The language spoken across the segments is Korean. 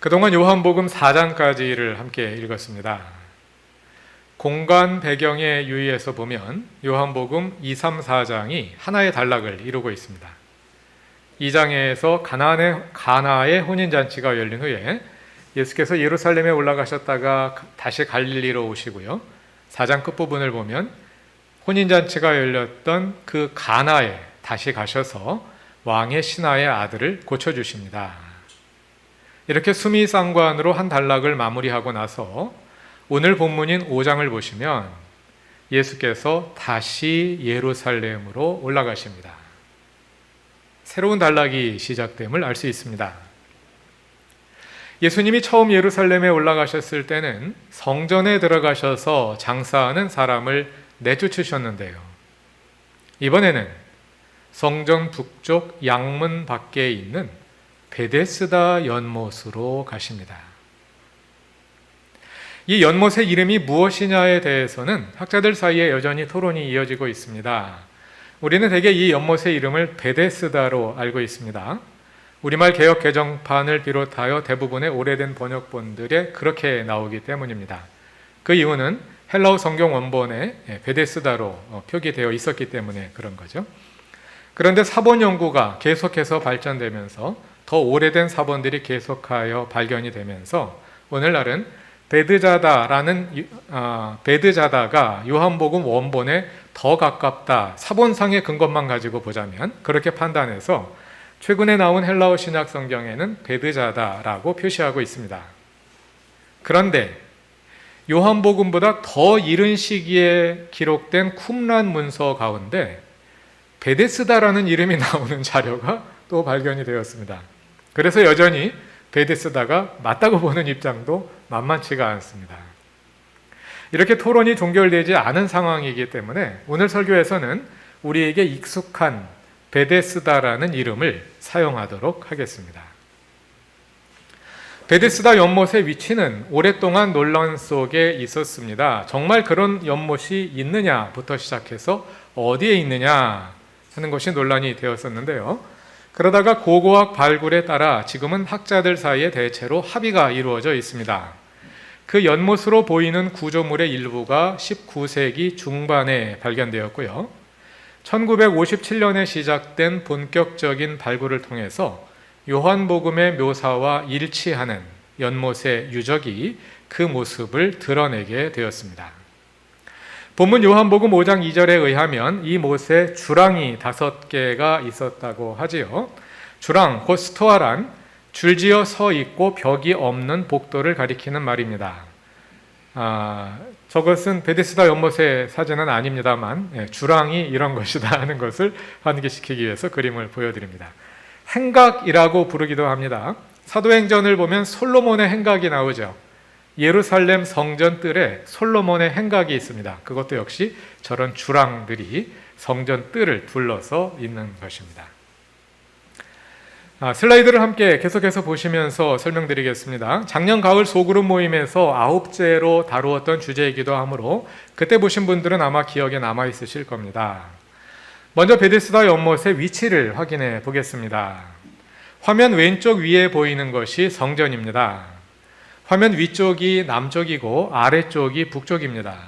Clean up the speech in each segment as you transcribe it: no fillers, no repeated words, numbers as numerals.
그동안 요한복음 4장까지를 함께 읽었습니다. 공간 배경에 유의해서 보면 요한복음 2, 3, 4장이 하나의 단락을 이루고 있습니다. 2장에서 가나의 혼인잔치가 열린 후에 예수께서 예루살렘에 올라가셨다가 다시 갈릴리로 오시고요. 4장 끝부분을 보면 혼인잔치가 열렸던 그 가나에 다시 가셔서 왕의 신하의 아들을 고쳐주십니다. 이렇게 수미상관으로 한 단락을 마무리하고 나서 오늘 본문인 5장을 보시면 예수께서 다시 예루살렘으로 올라가십니다. 새로운 단락이 시작됨을 알 수 있습니다. 예수님이 처음 예루살렘에 올라가셨을 때는 성전에 들어가셔서 장사하는 사람을 내쫓으셨는데요. 이번에는 성전 북쪽 양문 밖에 있는 베데스다 연못으로 가십니다. 이 연못의 이름이 무엇이냐에 대해서는 학자들 사이에 여전히 토론이 이어지고 있습니다. 우리는 대개 이 연못의 이름을 베데스다로 알고 있습니다. 우리말 개역 개정판을 비롯하여 대부분의 오래된 번역본들에 그렇게 나오기 때문입니다. 그 이유는 헬라어 성경 원본에 베데스다로 표기되어 있었기 때문에 그런 거죠. 그런데 사본 연구가 계속해서 발전되면서 더 오래된 사본들이 계속하여 발견이 되면서 오늘날은 베드자다가 요한복음 원본에 더 가깝다, 사본상의 근거만 가지고 보자면 그렇게 판단해서 최근에 나온 헬라어 신약 성경에는 베드자다라고 표시하고 있습니다. 그런데 요한복음보다 더 이른 시기에 기록된 쿰란 문서 가운데 베데스다라는 이름이 나오는 자료가 또 발견이 되었습니다. 그래서 여전히 베데스다가 맞다고 보는 입장도 만만치가 않습니다. 이렇게 토론이 종결되지 않은 상황이기 때문에 오늘 설교에서는 우리에게 익숙한 베데스다라는 이름을 사용하도록 하겠습니다. 베데스다 연못의 위치는 오랫동안 논란 속에 있었습니다. 정말 그런 연못이 있느냐부터 시작해서 어디에 있느냐 하는 것이 논란이 되었었는데요. 그러다가 고고학 발굴에 따라 지금은 학자들 사이에 대체로 합의가 이루어져 있습니다. 그 연못으로 보이는 구조물의 일부가 19세기 중반에 발견되었고요. 1957년에 시작된 본격적인 발굴을 통해서 요한복음의 묘사와 일치하는 연못의 유적이 그 모습을 드러내게 되었습니다. 본문 요한복음 5장 2절에 의하면 이 못에 주랑이 5개가 있었다고 하지요. 주랑, 곧 스토아란 줄지어 서 있고 벽이 없는 복도를 가리키는 말입니다. 저것은 베데스다 연못의 사진은 아닙니다만 주랑이 이런 것이다 하는 것을 환기시키기 위해서 그림을 보여드립니다. 행각이라고 부르기도 합니다. 사도행전을 보면 솔로몬의 행각이 나오죠. 예루살렘 성전 뜰에 솔로몬의 행각이 있습니다. 그것도 역시 저런 주랑들이 성전 뜰을 둘러서 있는 것입니다. 슬라이드를 함께 계속해서 보시면서 설명드리겠습니다. 작년 가을 소그룹 모임에서 9제로 다루었던 주제이기도 하므로 그때 보신 분들은 아마 기억에 남아 있으실 겁니다. 먼저 베데스다 연못의 위치를 확인해 보겠습니다. 화면 왼쪽 위에 보이는 것이 성전입니다. 화면 위쪽이 남쪽이고 아래쪽이 북쪽입니다.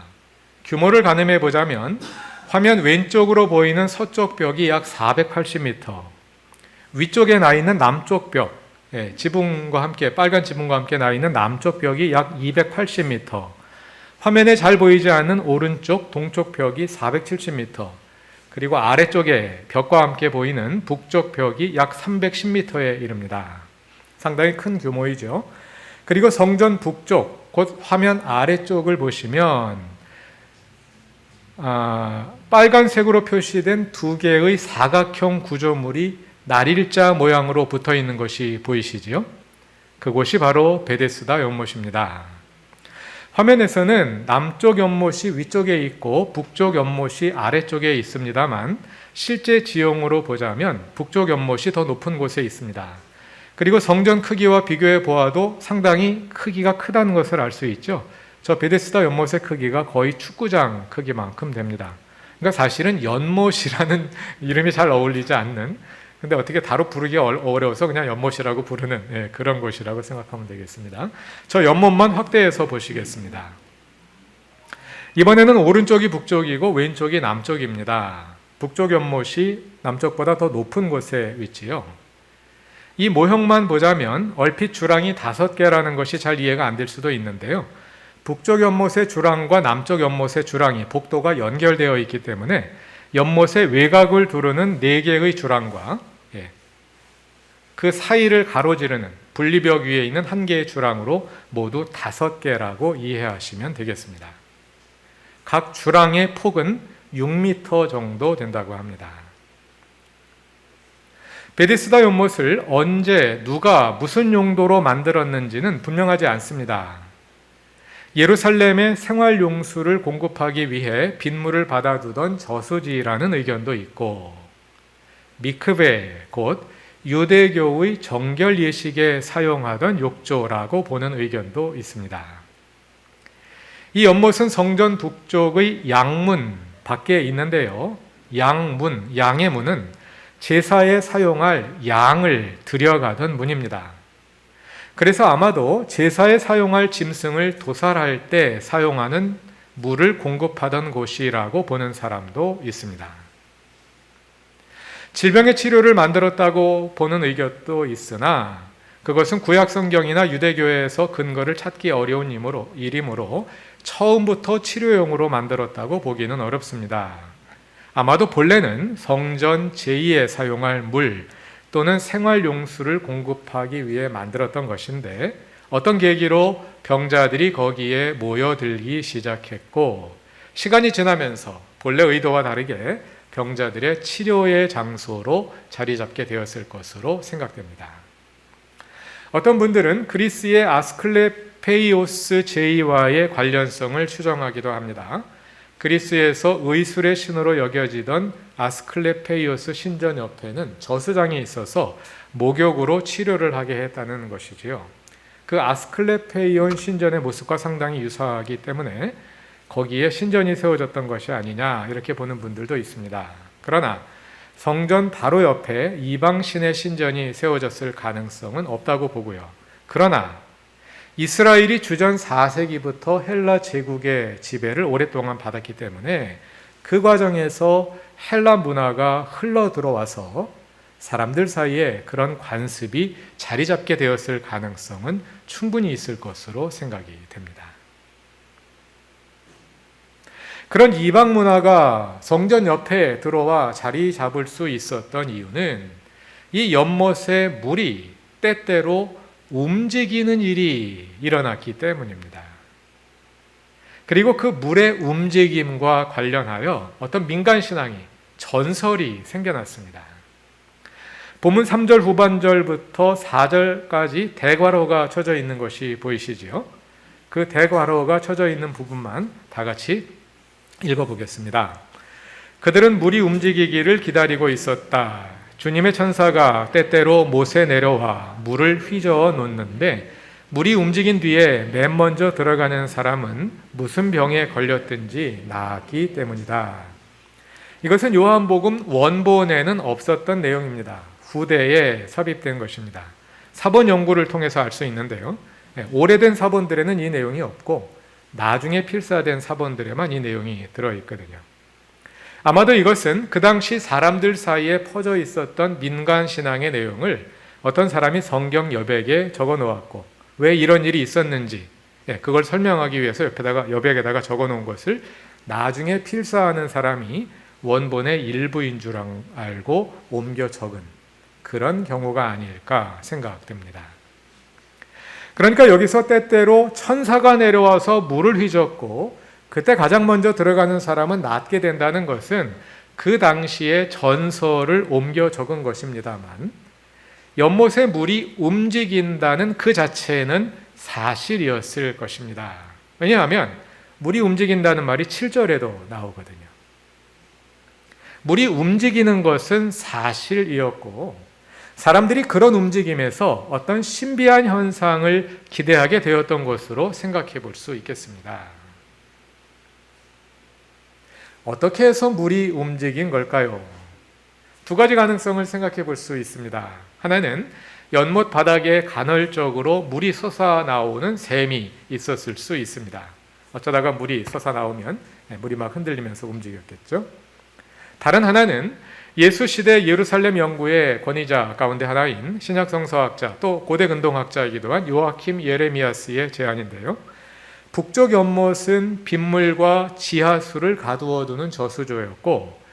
규모를 가늠해 보자면 화면 왼쪽으로 보이는 서쪽 벽이 약 480m, 위쪽에 나 있는 남쪽 벽, 지붕과 함께 빨간 지붕과 함께 나 있는 남쪽 벽이 약 280m, 화면에 잘 보이지 않는 오른쪽 동쪽 벽이 470m, 그리고 아래쪽에 벽과 함께 보이는 북쪽 벽이 약 310m에 이릅니다. 상당히 큰 규모이죠. 그리고 성전 북쪽, 곧 화면 아래쪽을 보시면 빨간색으로 표시된 2개의 사각형 구조물이 날일자 모양으로 붙어 있는 것이 보이시지요? 그곳이 바로 베데스다 연못입니다. 화면에서는 남쪽 연못이 위쪽에 있고 북쪽 연못이 아래쪽에 있습니다만 실제 지형으로 보자면 북쪽 연못이 더 높은 곳에 있습니다. 그리고 성전 크기와 비교해 보아도 상당히 크기가 크다는 것을 알 수 있죠. 저 베데스다 연못의 크기가 거의 축구장 크기만큼 됩니다. 그러니까 사실은 연못이라는 이름이 잘 어울리지 않는 근데 어떻게 다로 부르기 어려워서 그냥 연못이라고 부르는 그런 곳이라고 생각하면 되겠습니다. 저 연못만 확대해서 보시겠습니다. 이번에는 오른쪽이 북쪽이고 왼쪽이 남쪽입니다. 북쪽 연못이 남쪽보다 더 높은 곳에 위치요. 이 모형만 보자면 얼핏 주랑이 5개라는 것이 잘 이해가 안 될 수도 있는데요. 북쪽 연못의 주랑과 남쪽 연못의 주랑이 복도가 연결되어 있기 때문에 연못의 외곽을 두르는 4개의 주랑과 그 사이를 가로지르는 분리벽 위에 있는 1개의 주랑으로 모두 5개라고 이해하시면 되겠습니다. 각 주랑의 폭은 6m 정도 된다고 합니다. 베데스다 연못을 언제 누가 무슨 용도로 만들었는지는 분명하지 않습니다. 예루살렘의 생활용수를 공급하기 위해 빗물을 받아두던 저수지라는 의견도 있고, 미크베 곧 유대교의 정결 예식에 사용하던 욕조라고 보는 의견도 있습니다. 이 연못은 성전 북쪽의 양문 밖에 있는데요. 양의 문은 제사에 사용할 양을 들여가던 문입니다. 그래서 아마도 제사에 사용할 짐승을 도살할 때 사용하는 물을 공급하던 곳이라고 보는 사람도 있습니다. 질병의 치료를 만들었다고 보는 의견도 있으나 그것은 구약 성경이나 유대교에서 근거를 찾기 어려운 일이므로 처음부터 치료용으로 만들었다고 보기는 어렵습니다. 아마도 본래는 성전 제2에 사용할 물 또는 생활용수를 공급하기 위해 만들었던 것인데 어떤 계기로 병자들이 거기에 모여들기 시작했고 시간이 지나면서 본래 의도와 다르게 병자들의 치료의 장소로 자리 잡게 되었을 것으로 생각됩니다. 어떤 분들은 그리스의 아스클레페이오스 제2와의 관련성을 추정하기도 합니다. 그리스에서 의술의 신으로 여겨지던 아스클레페이오스 신전 옆에는 저수장이 있어서 목욕으로 치료를 하게 했다는 것이지요. 그 아스클레페이온 신전의 모습과 상당히 유사하기 때문에 거기에 신전이 세워졌던 것이 아니냐 이렇게 보는 분들도 있습니다. 그러나 성전 바로 옆에 이방신의 신전이 세워졌을 가능성은 없다고 보고요. 그러나 이스라엘이 주전 4세기부터 헬라 제국의 지배를 오랫동안 받았기 때문에 그 과정에서 헬라 문화가 흘러 들어와서 사람들 사이에 그런 관습이 자리 잡게 되었을 가능성은 충분히 있을 것으로 생각이 됩니다. 그런 이방 문화가 성전 옆에 들어와 자리 잡을 수 있었던 이유는 이 연못의 물이 때때로 움직이는 일이 일어났기 때문입니다. 그리고 그 물의 움직임과 관련하여 어떤 민간신앙이, 전설이 생겨났습니다. 본문 3절 후반절부터 4절까지 대괄호가 쳐져 있는 것이 보이시지요? 그 대괄호가 쳐져 있는 부분만 다 같이 읽어보겠습니다. 그들은 물이 움직이기를 기다리고 있었다. 주님의 천사가 때때로 못에 내려와 물을 휘저어 놓는데 물이 움직인 뒤에 맨 먼저 들어가는 사람은 무슨 병에 걸렸든지 나았기 때문이다. 이것은 요한복음 원본에는 없었던 내용입니다. 후대에 삽입된 것입니다. 사본 연구를 통해서 알 수 있는데요. 오래된 사본들에는 이 내용이 없고 나중에 필사된 사본들에만 이 내용이 들어있거든요. 아마도 이것은 그 당시 사람들 사이에 퍼져 있었던 민간 신앙의 내용을 어떤 사람이 성경 여백에 적어 놓았고 왜 이런 일이 있었는지 그걸 설명하기 위해서 여백에다가 적어 놓은 것을 나중에 필사하는 사람이 원본의 일부인 줄 알고 옮겨 적은 그런 경우가 아닐까 생각됩니다. 그러니까 여기서 때때로 천사가 내려와서 물을 휘젓고 그때 가장 먼저 들어가는 사람은 낫게 된다는 것은 그 당시의 전설을 옮겨 적은 것입니다만 연못의 물이 움직인다는 그 자체는 사실이었을 것입니다. 왜냐하면 물이 움직인다는 말이 7절에도 나오거든요. 물이 움직이는 것은 사실이었고 사람들이 그런 움직임에서 어떤 신비한 현상을 기대하게 되었던 것으로 생각해 볼 수 있겠습니다. 어떻게 해서 물이 움직인 걸까요? 두 가지 가능성을 생각해 볼 수 있습니다. 하나는 연못 바닥에 간헐적으로 물이 솟아나오는 샘이 있었을 수 있습니다. 어쩌다가 물이 솟아나오면 물이 막 흔들리면서 움직였겠죠. 다른 하나는 예수 시대 예루살렘 연구의 권위자 가운데 하나인 신약 성서학자 또 고대 근동학자이기도 한 요아킴 예레미야스의 제안인데요. 북쪽 연못은 빗물과 지하수를 가두어 두는 저수조였고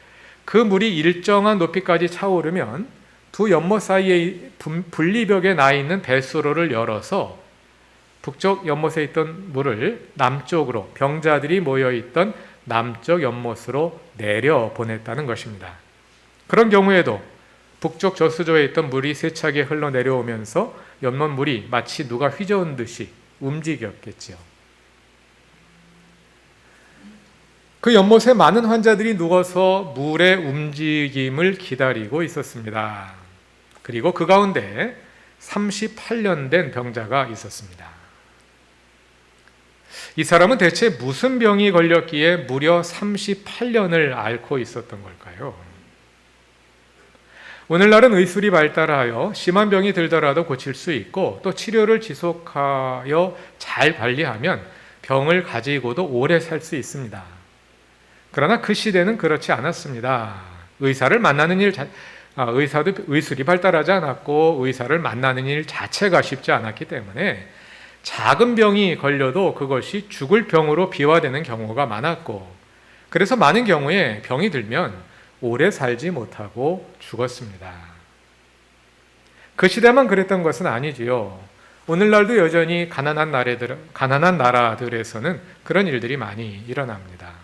그 물이 일정한 높이까지 차오르면 두 연못 사이에 분리벽에 나 있는 배수로를 열어서 북쪽 연못에 있던 물을 남쪽으로 병자들이 모여있던 남쪽 연못으로 내려 보냈다는 것입니다. 그런 경우에도 북쪽 저수조에 있던 물이 세차게 흘러내려오면서 연못 물이 마치 누가 휘저은 듯이 움직였겠지요. 그 연못에 많은 환자들이 누워서 물의 움직임을 기다리고 있었습니다. 그리고 그 가운데 38년 된 병자가 있었습니다. 이 사람은 대체 무슨 병이 걸렸기에 무려 38년을 앓고 있었던 걸까요? 오늘날은 의술이 발달하여 심한 병이 들더라도 고칠 수 있고 또 치료를 지속하여 잘 관리하면 병을 가지고도 오래 살 수 있습니다. 그러나 그 시대는 그렇지 않았습니다. 의사를 만나는 의사도 의술이 발달하지 않았고 의사를 만나는 일 자체가 쉽지 않았기 때문에 작은 병이 걸려도 그것이 죽을 병으로 비화되는 경우가 많았고 그래서 많은 경우에 병이 들면 오래 살지 못하고 죽었습니다. 그 시대만 그랬던 것은 아니지요. 오늘날도 여전히 가난한 나라들에서는 그런 일들이 많이 일어납니다.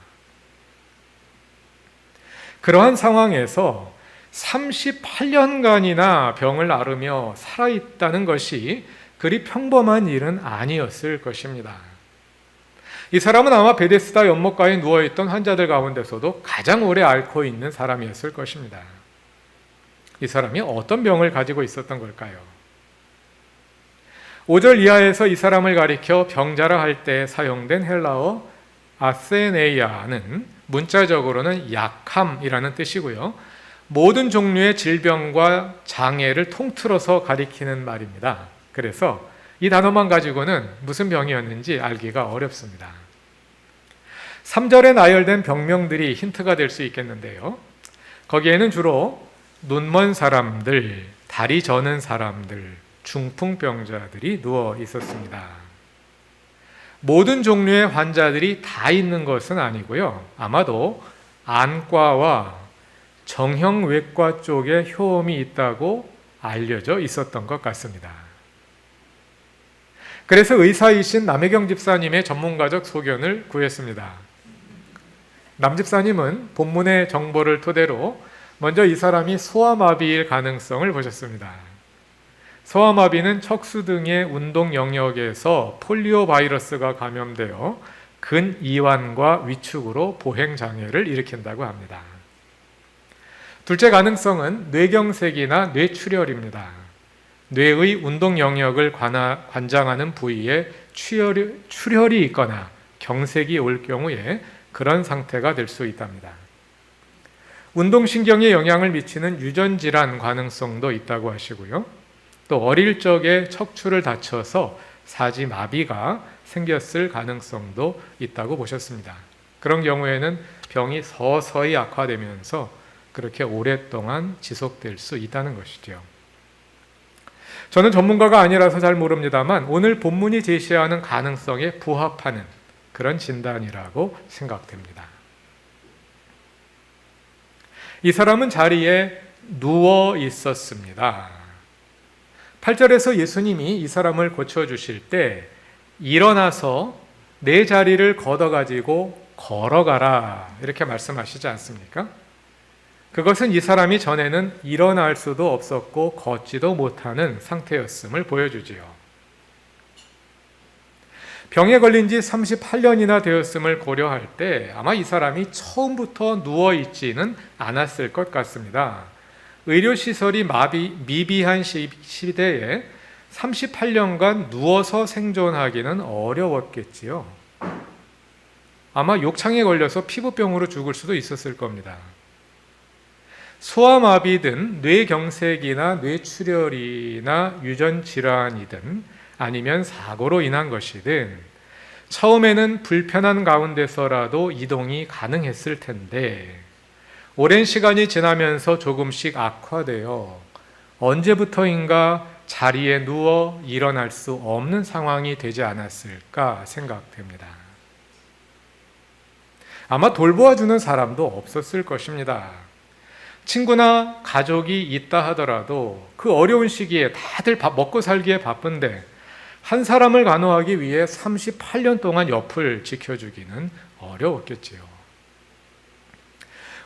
그러한 상황에서 38년간이나 병을 앓으며 살아있다는 것이 그리 평범한 일은 아니었을 것입니다. 이 사람은 아마 베데스다 연못가에 누워있던 환자들 가운데서도 가장 오래 앓고 있는 사람이었을 것입니다. 이 사람이 어떤 병을 가지고 있었던 걸까요? 5절 이하에서 이 사람을 가리켜 병자라 할 때 사용된 헬라어 아세네이아는 문자적으로는 약함이라는 뜻이고요. 모든 종류의 질병과 장애를 통틀어서 가리키는 말입니다. 그래서 이 단어만 가지고는 무슨 병이었는지 알기가 어렵습니다. 3절에 나열된 병명들이 힌트가 될 수 있겠는데요. 거기에는 주로 눈먼 사람들, 다리 저는 사람들, 중풍병자들이 누워 있었습니다. 모든 종류의 환자들이 다 있는 것은 아니고요. 아마도 안과와 정형외과 쪽에 효험이 있다고 알려져 있었던 것 같습니다. 그래서 의사이신 남혜경 집사님의 전문가적 소견을 구했습니다. 남 집사님은 본문의 정보를 토대로 먼저 이 사람이 소아마비일 가능성을 보셨습니다. 소아마비는 척수 등의 운동 영역에서 폴리오 바이러스가 감염되어 근이완과 위축으로 보행장애를 일으킨다고 합니다. 둘째 가능성은 뇌경색이나 뇌출혈입니다. 뇌의 운동 영역을 관장하는 부위에 출혈이 있거나 경색이 올 경우에 그런 상태가 될 수 있답니다. 운동신경에 영향을 미치는 유전질환 가능성도 있다고 하시고요. 또 어릴 적에 척추를 다쳐서 사지마비가 생겼을 가능성도 있다고 보셨습니다. 그런 경우에는 병이 서서히 악화되면서 그렇게 오랫동안 지속될 수 있다는 것이죠. 저는 전문가가 아니라서 잘 모릅니다만 오늘 본문이 제시하는 가능성에 부합하는 그런 진단이라고 생각됩니다. 이 사람은 자리에 누워 있었습니다. 8절에서 예수님이 이 사람을 고쳐주실 때 일어나서 내 자리를 걷어가지고 걸어가라 이렇게 말씀하시지 않습니까? 그것은 이 사람이 전에는 일어날 수도 없었고 걷지도 못하는 상태였음을 보여주지요. 병에 걸린 지 38년이나 되었음을 고려할 때 아마 이 사람이 처음부터 누워있지는 않았을 것 같습니다. 의료시설이 미비한 시대에 38년간 누워서 생존하기는 어려웠겠지요. 아마 욕창에 걸려서 피부병으로 죽을 수도 있었을 겁니다. 소아마비든 뇌경색이나 뇌출혈이나 유전질환이든 아니면 사고로 인한 것이든 처음에는 불편한 가운데서라도 이동이 가능했을 텐데 오랜 시간이 지나면서 조금씩 악화되어 언제부터인가 자리에 누워 일어날 수 없는 상황이 되지 않았을까 생각됩니다. 아마 돌보아주는 사람도 없었을 것입니다. 친구나 가족이 있다 하더라도 그 어려운 시기에 다들 먹고 살기에 바쁜데 한 사람을 간호하기 위해 38년 동안 옆을 지켜주기는 어려웠겠지요.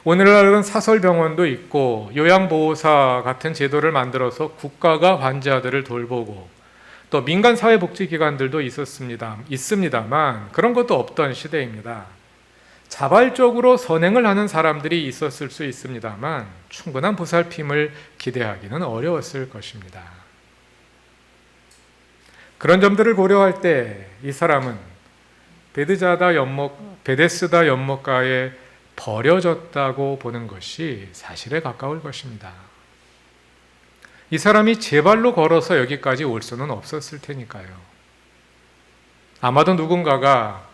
오늘날은 사설병원도 있고 요양보호사 같은 제도를 만들어서 국가가 환자들을 돌보고 또 민간사회복지기관들도 있습니다만 그런 것도 없던 시대입니다. 자발적으로 선행을 하는 사람들이 있었을 수 있습니다만 충분한 보살핌을 기대하기는 어려웠을 것입니다. 그런 점들을 고려할 때 이 사람은 베데스다 연못가에 버려졌다고 보는 것이 사실에 가까울 것입니다. 이 사람이 제 발로 걸어서 여기까지 올 수는 없었을 테니까요. 아마도 누군가가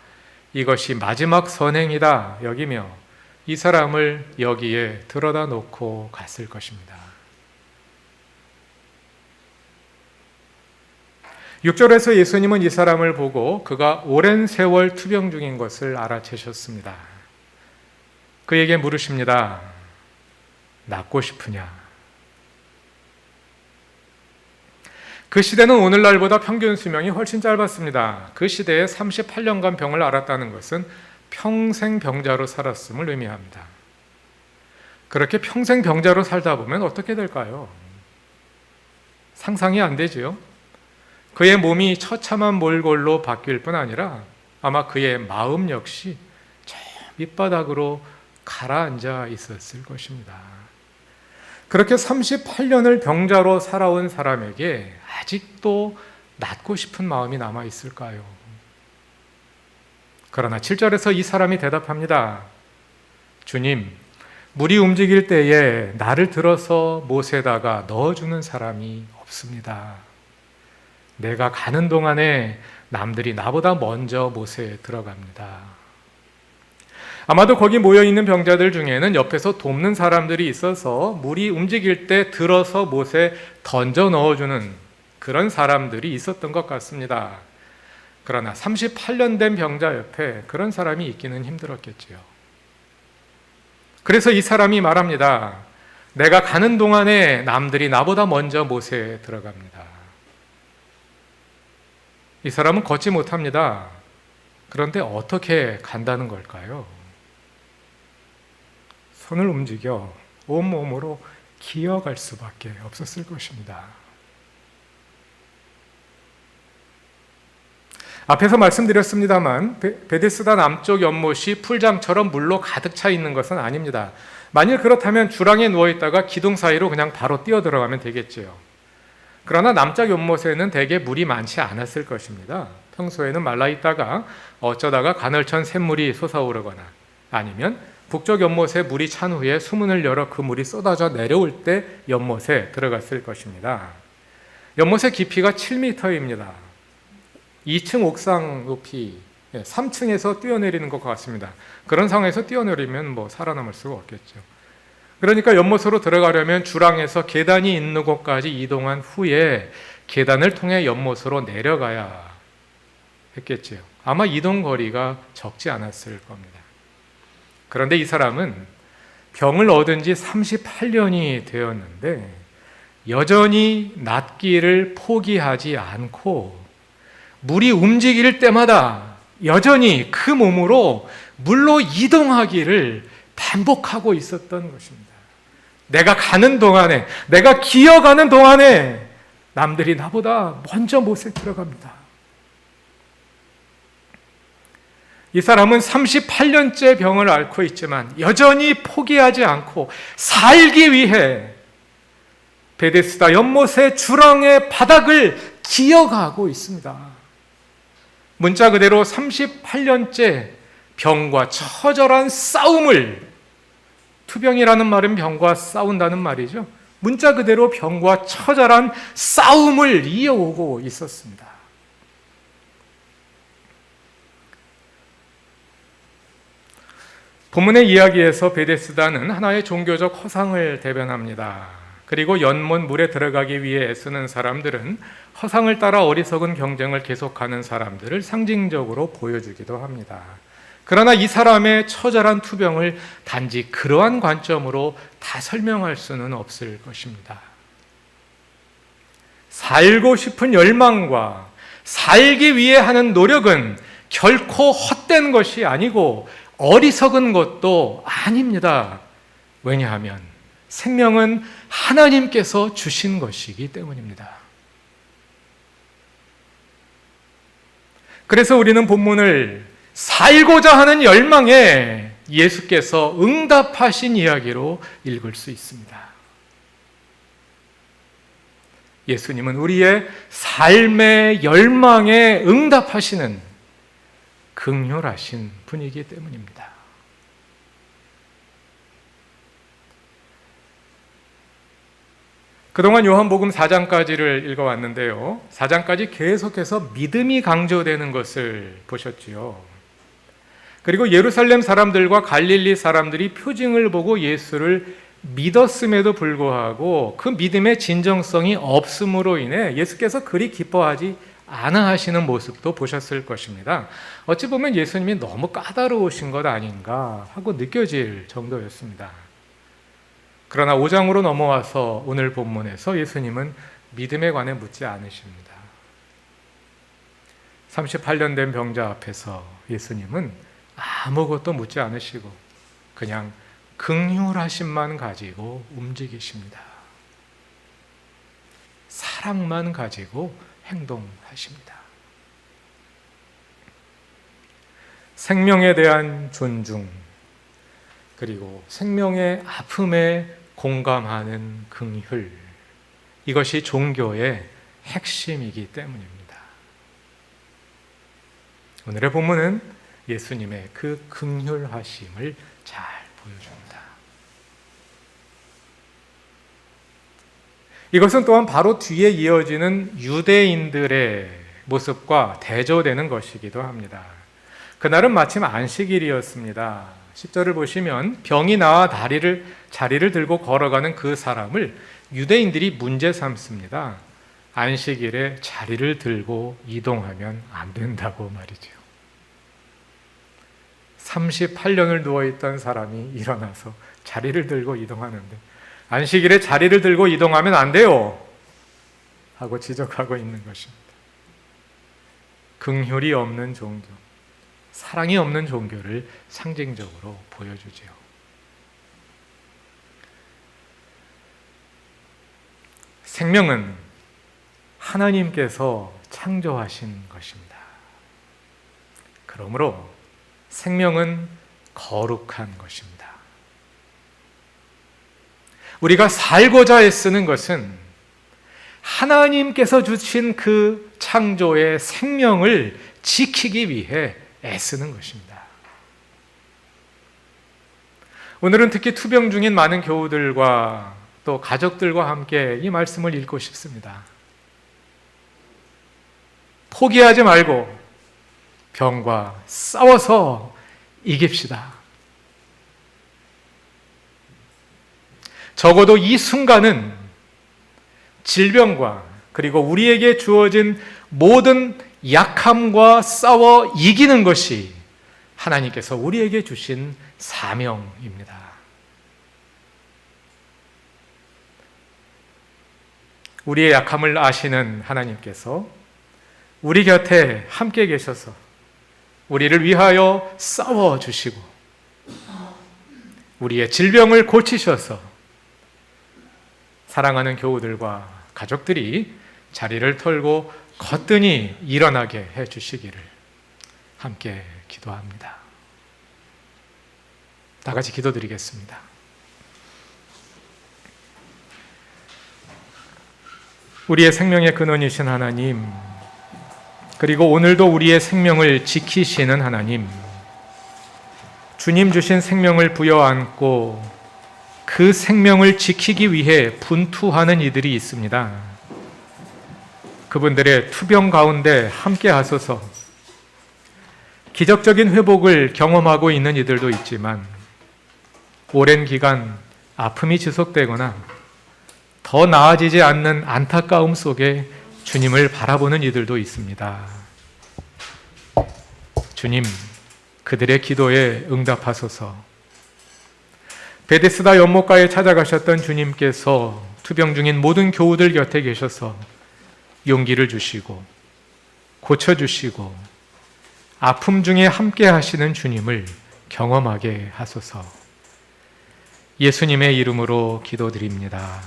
이것이 마지막 선행이다 여기며 이 사람을 여기에 들어다 놓고 갔을 것입니다. 6절에서 예수님은 이 사람을 보고 그가 오랜 세월 투병 중인 것을 알아채셨습니다. 그에게 물으십니다. 낫고 싶으냐? 그 시대는 오늘날보다 평균 수명이 훨씬 짧았습니다. 그 시대에 38년간 병을 앓았다는 것은 평생 병자로 살았음을 의미합니다. 그렇게 평생 병자로 살다 보면 어떻게 될까요? 상상이 안 되지요? 그의 몸이 처참한 몰골로 바뀔 뿐 아니라 아마 그의 마음 역시 저 밑바닥으로 가라앉아 있었을 것입니다. 그렇게 38년을 병자로 살아온 사람에게 아직도 낫고 싶은 마음이 남아 있을까요? 그러나 7절에서 이 사람이 대답합니다. 주님, 물이 움직일 때에 나를 들어서 못에다가 넣어주는 사람이 없습니다. 내가 가는 동안에 남들이 나보다 먼저 못에 들어갑니다. 아마도 거기 모여있는 병자들 중에는 옆에서 돕는 사람들이 있어서 물이 움직일 때 들어서 못에 던져 넣어주는 그런 사람들이 있었던 것 같습니다. 그러나 38년 된 병자 옆에 그런 사람이 있기는 힘들었겠지요. 그래서 이 사람이 말합니다. 내가 가는 동안에 남들이 나보다 먼저 못에 들어갑니다. 이 사람은 걷지 못합니다. 그런데 어떻게 간다는 걸까요? 손을 움직여 온몸으로 기어갈 수밖에 없었을 것입니다. 앞에서 말씀드렸습니다만 베데스다 남쪽 연못이 풀장처럼 물로 가득 차 있는 것은 아닙니다. 만일 그렇다면 주랑에 누워있다가 기둥 사이로 그냥 바로 뛰어 들어가면 되겠지요. 그러나 남쪽 연못에는 대개 물이 많지 않았을 것입니다. 평소에는 말라있다가 어쩌다가 가늘천 샘물이 솟아오르거나 아니면 북쪽 연못에 물이 찬 후에 수문을 열어 그 물이 쏟아져 내려올 때 연못에 들어갔을 것입니다. 연못의 깊이가 7m입니다. 2층 옥상 높이 3층에서 뛰어내리는 것 같습니다. 그런 상황에서 뛰어내리면 살아남을 수가 없겠죠. 그러니까 연못으로 들어가려면 주랑에서 계단이 있는 곳까지 이동한 후에 계단을 통해 연못으로 내려가야 했겠지요. 아마 이동 거리가 적지 않았을 겁니다. 그런데 이 사람은 병을 얻은 지 38년이 되었는데 여전히 낫기를 포기하지 않고 물이 움직일 때마다 여전히 그 몸으로 물로 이동하기를 반복하고 있었던 것입니다. 내가 가는 동안에, 내가 기어가는 동안에 남들이 나보다 먼저 못에 들어갑니다. 이 사람은 38년째 병을 앓고 있지만 여전히 포기하지 않고 살기 위해 베데스다 연못의 주랑의 바닥을 기어가고 있습니다. 문자 그대로 38년째 병과 처절한 싸움을 투병이라는 말은 병과 싸운다는 말이죠. 문자 그대로 병과 처절한 싸움을 이어오고 있었습니다. 본문의 이야기에서 베데스다는 하나의 종교적 허상을 대변합니다. 그리고 연못 물에 들어가기 위해 애쓰는 사람들은 허상을 따라 어리석은 경쟁을 계속하는 사람들을 상징적으로 보여주기도 합니다. 그러나 이 사람의 처절한 투병을 단지 그러한 관점으로 다 설명할 수는 없을 것입니다. 살고 싶은 열망과 살기 위해 하는 노력은 결코 헛된 것이 아니고 어리석은 것도 아닙니다. 왜냐하면 생명은 하나님께서 주신 것이기 때문입니다. 그래서 우리는 본문을 살고자 하는 열망에 예수께서 응답하신 이야기로 읽을 수 있습니다. 예수님은 우리의 삶의 열망에 응답하시는 긍휼하신 분이기 때문입니다. 그동안 요한복음 4장까지를 읽어왔는데요. 4장까지 계속해서 믿음이 강조되는 것을 보셨지요. 그리고 예루살렘 사람들과 갈릴리 사람들이 표징을 보고 예수를 믿었음에도 불구하고 그 믿음의 진정성이 없음으로 인해 예수께서 그리 기뻐하지 않아 하시는 모습도 보셨을 것입니다. 어찌 보면 예수님이 너무 까다로우신 것 아닌가 하고 느껴질 정도였습니다. 그러나 5장으로 넘어와서 오늘 본문에서 예수님은 믿음에 관해 묻지 않으십니다. 38년 된 병자 앞에서 예수님은 아무것도 묻지 않으시고 그냥 긍휼하심만 가지고 움직이십니다. 사랑만 가지고 행동하십니다. 생명에 대한 존중, 그리고 생명의 아픔에 공감하는 긍휼, 이것이 종교의 핵심이기 때문입니다. 오늘의 본문은 예수님의 그 긍휼하심을 잘 보여줍니다. 이것은 또한 바로 뒤에 이어지는 유대인들의 모습과 대조되는 것이기도 합니다. 그날은 마침 안식일이었습니다. 10절을 보시면 병이 나아 자리를 들고 걸어가는 그 사람을 유대인들이 문제 삼습니다. 안식일에 자리를 들고 이동하면 안 된다고 말이죠. 38년을 누워있던 사람이 일어나서 자리를 들고 이동하는데 안식일에 자리를 들고 이동하면 안 돼요 하고 지적하고 있는 것입니다. 긍휼이 없는 종교, 사랑이 없는 종교를 상징적으로 보여주지요. 생명은 하나님께서 창조하신 것입니다. 그러므로 생명은 거룩한 것입니다. 우리가 살고자 애쓰는 것은 하나님께서 주신 그 창조의 생명을 지키기 위해 애쓰는 것입니다. 오늘은 특히 투병 중인 많은 교우들과 또 가족들과 함께 이 말씀을 읽고 싶습니다. 포기하지 말고 병과 싸워서 이깁시다. 적어도 이 순간은 질병과 그리고 우리에게 주어진 모든 약함과 싸워 이기는 것이 하나님께서 우리에게 주신 사명입니다. 우리의 약함을 아시는 하나님께서 우리 곁에 함께 계셔서 우리를 위하여 싸워 주시고 우리의 질병을 고치셔서 사랑하는 교우들과 가족들이 자리를 털고 거뜬히 일어나게 해 주시기를 함께 기도합니다. 다 같이 기도드리겠습니다. 우리의 생명의 근원이신 하나님, 그리고 오늘도 우리의 생명을 지키시는 하나님, 주님 주신 생명을 부여안고 그 생명을 지키기 위해 분투하는 이들이 있습니다. 그분들의 투병 가운데 함께 하소서. 기적적인 회복을 경험하고 있는 이들도 있지만 오랜 기간 아픔이 지속되거나 더 나아지지 않는 안타까움 속에 주님을 바라보는 이들도 있습니다. 주님, 그들의 기도에 응답하소서. 베데스다 연못가에 찾아가셨던 주님께서 투병 중인 모든 교우들 곁에 계셔서 용기를 주시고 고쳐주시고 아픔 중에 함께 하시는 주님을 경험하게 하소서. 예수님의 이름으로 기도드립니다.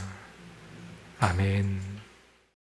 아멘.